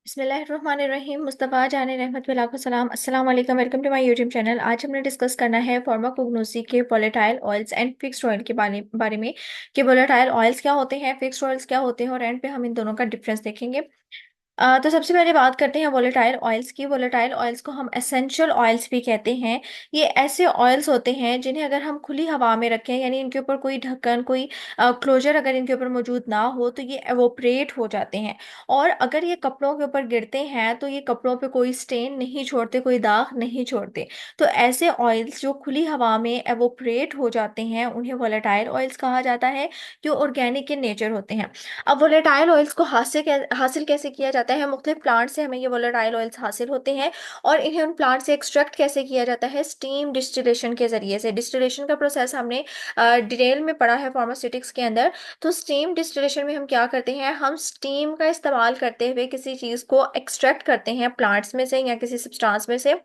बिस्मिल्लाहिर्रहमानिर्रहीम। मुस्तफ़ा जान रहमत व लाखो सलाम। अस्सलाम वालेकुम। Welcome to my YouTube channel. आज हमने डिस्कस करना है फार्माकोग्नोसी के volatile oils and fixed oil के बारे में कि वोलेटाइल ऑयल्स क्या होते हैं, फिक्स्ड ऑयल्स क्या होते हैं, और एंड पे हम इन दोनों का डिफरेंस देखेंगे। तो सबसे पहले बात करते हैं वोलेटाइल ऑयल्स की। वोलेटाइल ऑयल्स को हम एसेंशियल ऑयल्स भी कहते हैं। ये ऐसे ऑयल्स होते हैं जिन्हें अगर हम खुली हवा में रखें, यानी इनके ऊपर कोई ढक्कन, कोई क्लोजर अगर इनके ऊपर मौजूद ना हो, तो ये एवोपरेट हो जाते हैं। और अगर ये कपड़ों के ऊपर गिरते हैं तो ये कपड़ों पे कोई स्टेन नहीं छोड़ते, कोई दाग नहीं छोड़ते। तो ऐसे ऑयल्स जो खुली हवा में एवोपरेट हो जाते हैं उन्हें वोलेटाइल ऑयल्स कहा जाता है, जो ऑर्गेनिक इन नेचर होते हैं। अब वोलेटाइल ऑयल्स को हासिल कैसे किया जाता है? मुख्तलिफ प्लांट से हमें ये वोलेटाइल ऑयल्स हासिल होते हैं। और इन्हें उन प्लांट से एक्सट्रैक्ट कैसे किया जाता है? स्टीम डिस्टिलेशन के जरिए से। डिस्टिलेशन का प्रोसेस हमने डिटेल में पढ़ा है फार्मास्यूटिक्स के अंदर। तो स्टीम डिस्टिलेशन में हम क्या करते हैं? हम स्टीम का इस्तेमाल करते हुए किसी चीज़ को एक्सट्रैक्ट करते हैं प्लांट्स में से या किसी सब्सटेंस में से।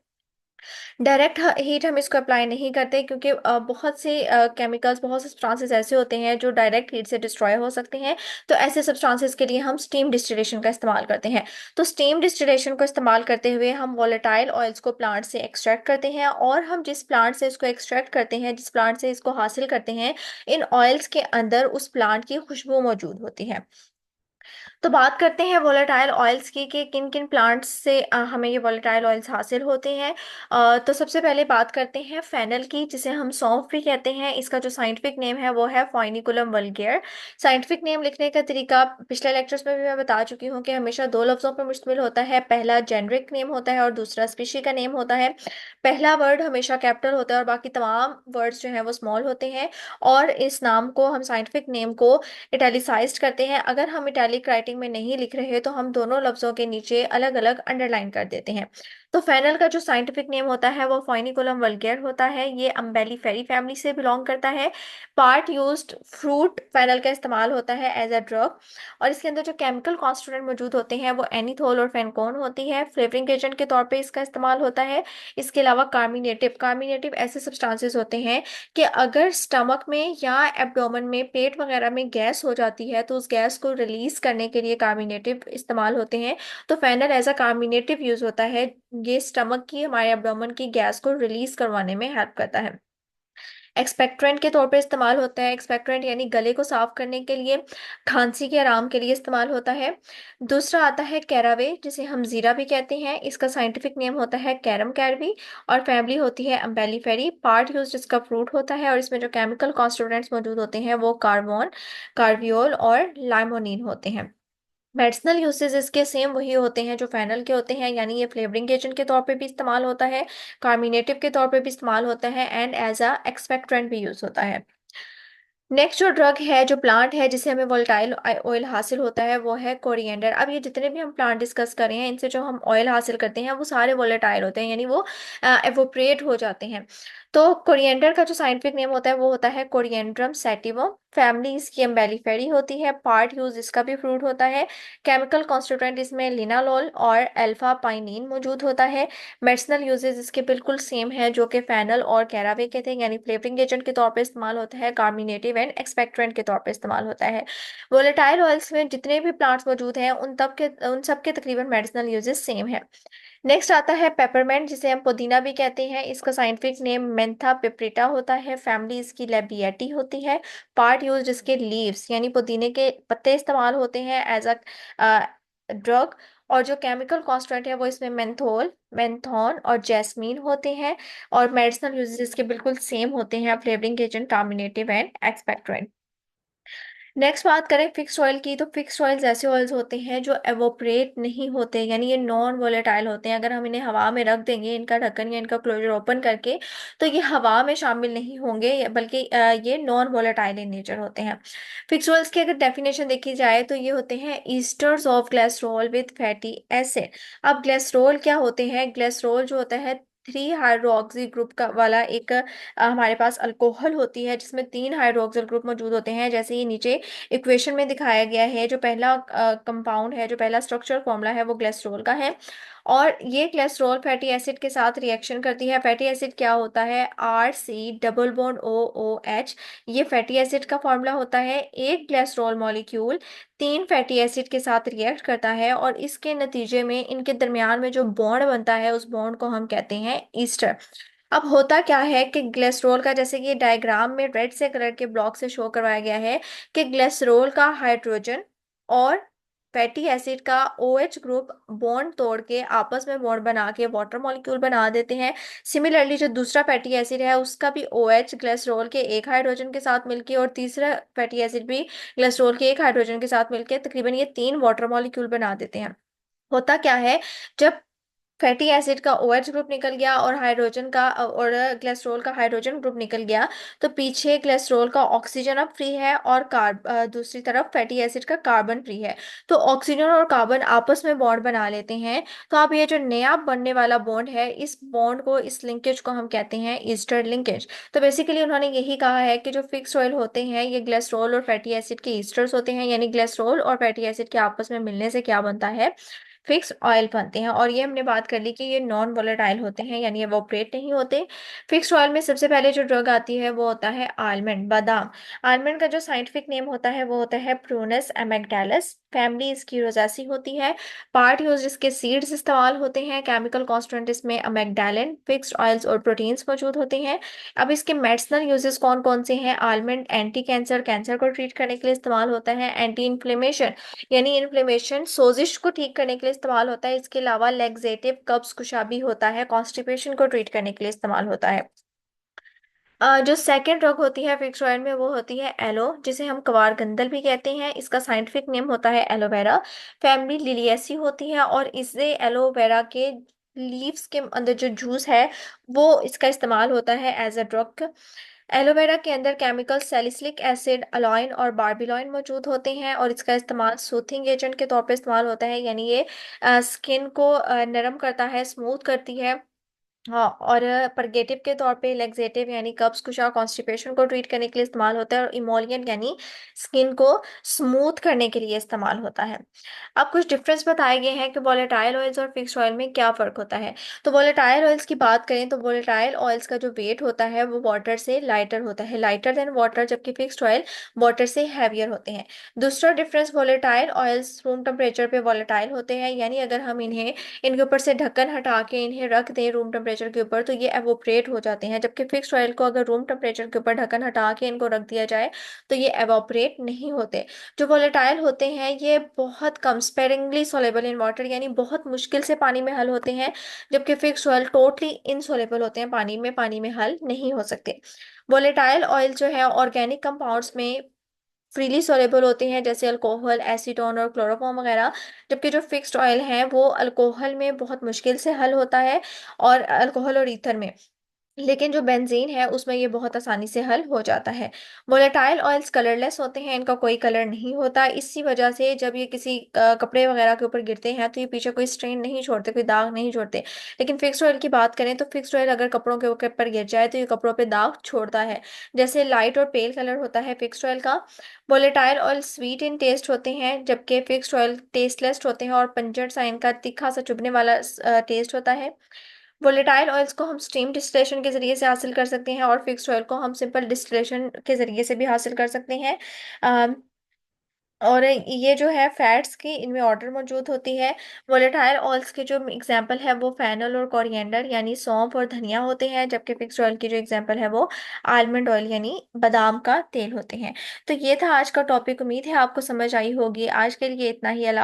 डायरेक्ट हीट हम इसको अप्लाई नहीं करते, क्योंकि बहुत से केमिकल्स, बहुत से सब्सटेंसेस ऐसे होते हैं जो डायरेक्ट हीट से डिस्ट्रॉय हो सकते हैं। तो ऐसे सब्सटेंसेस के लिए हम स्टीम डिस्टिलेशन का इस्तेमाल करते हैं। तो स्टीम डिस्टिलेशन को इस्तेमाल करते हुए हम वोलेटाइल ऑयल्स को प्लांट से एक्सट्रैक्ट करते हैं, और हम जिस प्लांट से इसको एक्सट्रैक्ट करते हैं, जिस प्लांट से इसको हासिल करते हैं, इन ऑयल्स के अंदर उस प्लांट की खुशबू मौजूद होती है। तो बात करते हैं वोलेटाइल ऑयल्स की कि किन किन प्लांट्स से हमें ये वोलेटाइल ऑयल्स हासिल होते हैं। तो सबसे पहले बात करते हैं फेनल की, जिसे हम सौंफ भी कहते हैं। इसका जो साइंटिफिक नेम है वो है फोइनिकुलम वल्गेर। साइंटिफिक नेम लिखने का तरीका पिछले लेक्चर्स में भी मैं बता चुकी हूँ कि हमेशा दो लफ्जों पर मुश्तमिल होता है। पहला जेनरिक नेम होता है और दूसरा स्पीशी का नेम होता है। पहला वर्ड हमेशा कैपिटल होता है और बाकी तमाम वर्ड्स जो हैं वो स्मॉल होते हैं। और इस नाम को, हम साइंटिफिक नेम को इटैलिसाइज्ड करते हैं। अगर हम इटैलिक राइटिंग में नहीं लिख रहे तो हम दोनों लफ्जों के नीचे अलग अलग अंडरलाइन कर देते हैं। तो फेनल का जो साइंटिफिक नेम होता है वो फोइनिकुलम वल्गेर होता है। ये अम्बेलिफेरी फैमिली से बिलोंग करता है। पार्ट यूज्ड फ्रूट फेनल का इस्तेमाल होता है एज अ ड्रग। और इसके अंदर जो केमिकल कॉन्स्टिट्यूएंट मौजूद होते हैं वो एनीथोल और फेनकोन होती है। फ्लेवरिंग एजेंट के तौर पे इसका इस्तेमाल होता है। इसके अलावा कार्मिनेटिव कार्मिनेटिव ऐसे सब्सटेंसेस होते हैं कि अगर स्टमक में या एब्डोमेन में, पेट वगैरह में गैस हो जाती है तो उस गैस को रिलीज करने के लिए कार्मिनेटिव इस्तेमाल होते हैं। तो fennel as a carminative use होता है। ये स्टमक की, हमारे एब्डोमेन की गैस को रिलीज करवाने में हेल्प करता है। एक्सपेक्ट्रेंट के तौर पे इस्तेमाल होता है। एक्सपेक्ट्रेंट यानी गले को साफ करने के लिए, खांसी के आराम के लिए इस्तेमाल होता है। दूसरा आता है कैरावे, जिसे हम जीरा भी कहते हैं। इसका साइंटिफिक नेम होता है कैरम कैरवी। और फैमिली होती है अम्बेलिफेरी। पार्ट यूज इसका फ्रूट होता है और इसमें जो केमिकल कॉन्स्टिट्यूएंट्स मौजूद होते हैं वो कार्बोन, कार्बियोल और लाइमोनिन होते हैं। मेडिसिनल यूसेज इसके सेम वही होते हैं जो फेनल के होते हैं, यानी ये फ्लेवरिंग एजेंट के तौर पे भी इस्तेमाल होता है, कार्मिनेटिव के तौर पे भी इस्तेमाल होता है, एंड एज अ एक्सपेक्ट्रेंट भी यूज होता है। नेक्स्ट जो ड्रग है, जो प्लांट है जिसे हमें वोलेटाइल ऑयल हासिल होता है, वो है कोरिएंडर। अब ये जितने भी हम प्लांट डिस्कस कर रहे हैं, इनसे जो हम ऑयल हासिल करते हैं वो सारे वोलेटाइल होते हैं, यानी वो एवोपरेट हो जाते हैं। तो कोरिएंडर का जो साइंटिफिक नेम होता है वो होता है कोरिएंड्रम सैटिवम। फैमिली इसकी एम्बेलिफेरी होती है। पार्ट यूज इसका भी फ्रूट होता है। केमिकल कॉन्स्टिट्यूएंट इसमें लिनालोल और अल्फा पाइनिन मौजूद होता है। मेडिसिनल यूजेस इसके बिल्कुल सेम है जो कि फेनल और कैरावे के थे, यानी फ्लेवरिंग एजेंट के तौर पे इस्तेमाल होता है, कार्मिनेटिव एंड एक्सपेक्ट्रेंट के तौर पे इस्तेमाल होता है। वोलेटाइल ऑयल्स में जितने भी प्लांट्स मौजूद हैं उन सब के तकरीबन मेडिसिनल यूजेस सेम है। नेक्स्ट आता है पेपरमेंट, जिसे हम पुदीना भी कहते हैं। इसका साइंटिफिक नेम मेंथा पिपरिटा होता है। फैमिली इसकी लेबिएटी होती है। पार्ट यूज इसके लीव्स यानी पुदीने के पत्ते इस्तेमाल होते हैं एज अ ड्रग। और जो केमिकल कॉन्स्टेंट है वो इसमें मेंथोल, मेंथॉन और जैस्मीन होते हैं। और मेडिसिनल यूजेस इसके बिल्कुल सेम होते हैं, flavouring agent, carminative and expectorant. Next बात करें फिक्स्ड ऑयल की, तो फिक्स्ड ऑयल्स ऐसे ऑयल्स होते हैं जो एवोपरेट नहीं होते, यानी ये नॉन वोलेटाइल होते हैं। अगर हम इन्हें हवा में रख देंगे, इनका ढक्कन या इनका क्लोजर ओपन करके, तो ये हवा में शामिल नहीं होंगे, बल्कि ये नॉन वोलेटाइल इन नेचर होते हैं। फिक्स्ड ऑयल्स की अगर डेफिनेशन देखी जाए तो ये होते हैं esters of glycerol with fatty acid. अब ग्लिसरॉल क्या होते हैं? ग्लिसरॉल जो होता है थ्री हाइड्रोक्सी ग्रुप का वाला एक हमारे पास अल्कोहल होती है, जिसमें तीन हाइड्रोक्सिल ग्रुप मौजूद होते हैं, जैसे ये नीचे इक्वेशन में दिखाया गया है। जो पहला कंपाउंड है, जो पहला स्ट्रक्चर फॉर्मूला है, वो ग्लिसरॉल का है। और ये ग्लिसरॉल फैटी एसिड के साथ रिएक्शन करती है। फैटी एसिड क्या होता है? RC डबल बॉन्ड OOH, ये फैटी एसिड का फॉर्मूला होता है। एक ग्लिसरॉल मॉलिक्यूल तीन फैटी एसिड के साथ रिएक्ट करता है, और इसके नतीजे में इनके दरमियान में जो बॉन्ड बनता है, उस बॉन्ड को हम कहते हैं ईस्टर। अब होता क्या है कि ग्लिसरॉल का, जैसे कि डायग्राम में रेड से कलर के ब्लॉक से शो करवाया गया है, कि ग्लिसरॉल का हाइड्रोजन और फैटी एसिड का OH ग्रुप बॉन्ड तोड़ के आपस में बॉन्ड बना के वाटर मॉलिक्यूल बना देते हैं। सिमिलरली जो दूसरा फैटी एसिड है, उसका भी OH ग्लिसरॉल के एक हाइड्रोजन के साथ मिलके, और तीसरा फैटी एसिड भी ग्लिसरॉल के एक हाइड्रोजन के साथ मिलके तकरीबन ये तीन वाटर मॉलिक्यूल बना देते हैं। होता क्या है, जब फैटी एसिड का OH ग्रुप निकल गया और हाइड्रोजन का और ग्लिसरॉल का हाइड्रोजन ग्रुप निकल गया, तो पीछे ग्लिसरॉल का ऑक्सीजन अब फ्री है, और दूसरी तरफ फैटी एसिड का कार्बन फ्री है। तो ऑक्सीजन और कार्बन आपस में बॉन्ड बना लेते हैं। तो अब ये जो नया बनने वाला बॉन्ड है, इस बॉन्ड को, इस लिंकेज को हम कहते हैं ईस्टर लिंकेज। तो बेसिकली उन्होंने यही कहा है कि जो फिक्स ऑयल होते हैं, ये ग्लिसरॉल और फैटी एसिड के ईस्टर्स होते हैं, यानी ग्लिसरॉल और फैटी एसिड के आपस में मिलने से क्या बनता है? फिक्स ऑयल बनते हैं। और ये हमने बात कर ली कि ये नॉन वोलेटाइल होते हैं, यानी एवोपरेट नहीं होते। फिक्स्ड ऑयल में सबसे पहले जो ड्रग आती है, वो होता है आलमंड, बादाम। आलमंड का जो साइंटिफिक नेम होता है, वो होता है प्रूनस अमेग्डालस। फैमिली इसकी रोज़ेसी होती है। पार्ट यूज इसके सीड्स इस्तेमाल होते हैं। केमिकल कॉन्स्टेंट इसमें अमेग्डालिन, फिक्स्ड ऑयल्स और प्रोटीन्स मौजूद होते हैं। अब इसके मेडिसिनल यूजेस कौन कौन से हैं? आलमंड एंटी कैंसर, कैंसर को ट्रीट करने के लिए इस्तेमाल होता है। एंटी इन्फ्लेमेशन, यानी इन्फ्लेमेशन, सोजिश को ठीक करने के लिए इस्तेमाल होता है। इसके अलावा लेग्जेटिव, कब्ज कुशाबी होता है, कॉन्स्टिपेशन को ट्रीट करने के लिए इस्तेमाल होता है। जो सेकेंड ड्रग होती है फिक्स ऑयल में, वो होती है एलो, जिसे हम कवार गंदल भी कहते हैं। इसका साइंटिफिक नेम होता है एलोवेरा। फैमिली लिलियेसी होती है, और इसे एलोवेरा के लीव्स के अंदर जो जूस है, वो इसका इस्तेमाल होता है एज अ ड्रग। एलोवेरा के अंदर केमिकल सैलिसिलिक एसिड, अलाइन और बार्बिलॉइन मौजूद होते हैं, और इसका इस्तेमाल सूथिंग एजेंट के तौर पे इस्तेमाल होता है, यानी ये स्किन को नरम करता है, स्मूथ करती है। हाँ, और परगेटिव के तौर पे लेग्जेटिव, यानी कब्ज कुशा, कॉन्स्टिपेशन को ट्रीट करने के लिए इस्तेमाल होता है। और इमोलियंट, यानी स्किन को स्मूथ करने के लिए इस्तेमाल होता है। अब कुछ डिफरेंस बताए गए हैं कि वोलेटाइल ऑयल्स और फिक्स्ड ऑयल में क्या फ़र्क होता है। तो वोलेटाइल ऑयल्स की बात करें, तो वोलेटाइल ऑयल्स का जो वेट होता है, वो वाटर से लाइटर होता है, लाइटर देन वाटर, जबकि फिक्स्ड ऑयल वाटर से हैवियर होते हैं। दूसरा difference, volatile oils room temperature पे वोलेटाइल होते हैं, यानी अगर हम इनके ऊपर से ढक्कन हटा के इन्हें रख दें रूम टेम्परेचर के ऊपर, तो ये एवोपरेट हो जाते हैं। जबकि फिक्स्ड ऑयल को अगर रूम टेम्परेचर के ऊपर ढक्कन हटा के इनको रख दिया जाए, तो ये एवोपरेट नहीं होते। जो वोलेटाइल होते हैं, ये बहुत कम, स्पेरिंगली सोलेबल इन वाटर, यानी बहुत मुश्किल से पानी में हल होते हैं। जबकि फिक्स्ड ऑयल टोटली इनसोलेबल होते हैं, पानी में हल नहीं हो सकते। वोलेटाइल ऑयल जो है ऑर्गेनिक कंपाउंड्स में फ्रीली सोलेबल होते हैं, जैसे अल्कोहल, एसीटोन और क्लोरोफॉर्म वगैरह। जबकि जो फिक्स्ड ऑयल है, वो अल्कोहल में बहुत मुश्किल से हल होता है, और अल्कोहल और ईथर में। लेकिन जो बेंजीन है, उसमें ये बहुत आसानी से हल हो जाता है। वोलेटाइल ऑयल्स कलरलेस होते हैं, इनका कोई कलर नहीं होता। इसी वजह से जब ये किसी कपड़े वगैरह के ऊपर गिरते हैं, तो ये पीछे कोई स्ट्रेन नहीं छोड़ते, कोई दाग नहीं छोड़ते। लेकिन फिक्स्ड ऑयल की बात करें, तो फिक्स्ड ऑयल अगर कपड़ों के ऊपर गिर जाए, तो ये कपड़ों पे दाग छोड़ता है। जैसे लाइट और पेल कलर होता है फिक्स्ड ऑयल का। Volatile oil sweet in taste होते हैं, जबकि फिक्स्ड ऑयल टेस्टलेस होते हैं, और पंजेंट सा, इनका तीखा सा चुभने वाला टेस्ट होता है। वोलेटाइल ऑयल्स को हम स्टीम डिस्टिलेशन के जरिए से हासिल कर सकते हैं, और फिक्स्ड ऑयल को हम सिंपल डिस्टिलेशन के जरिए से भी हासिल कर सकते हैं। अम, और ये जो है फैट्स की, इनमें ऑर्डर मौजूद होती है। वोलेटाइल ऑयल्स के जो एग्जांपल है, वो फेनल और कोरिएंडर, यानी सौंफ और धनिया होते हैं। जबकि फिक्स्ड ऑयल की जो एग्जांपल है, वो आलमंड ऑयल, यानी बादाम का तेल होते हैं। तो ये था आज का टॉपिक। उम्मीद है आपको समझ आई होगी। आज के लिए इतना ही। अला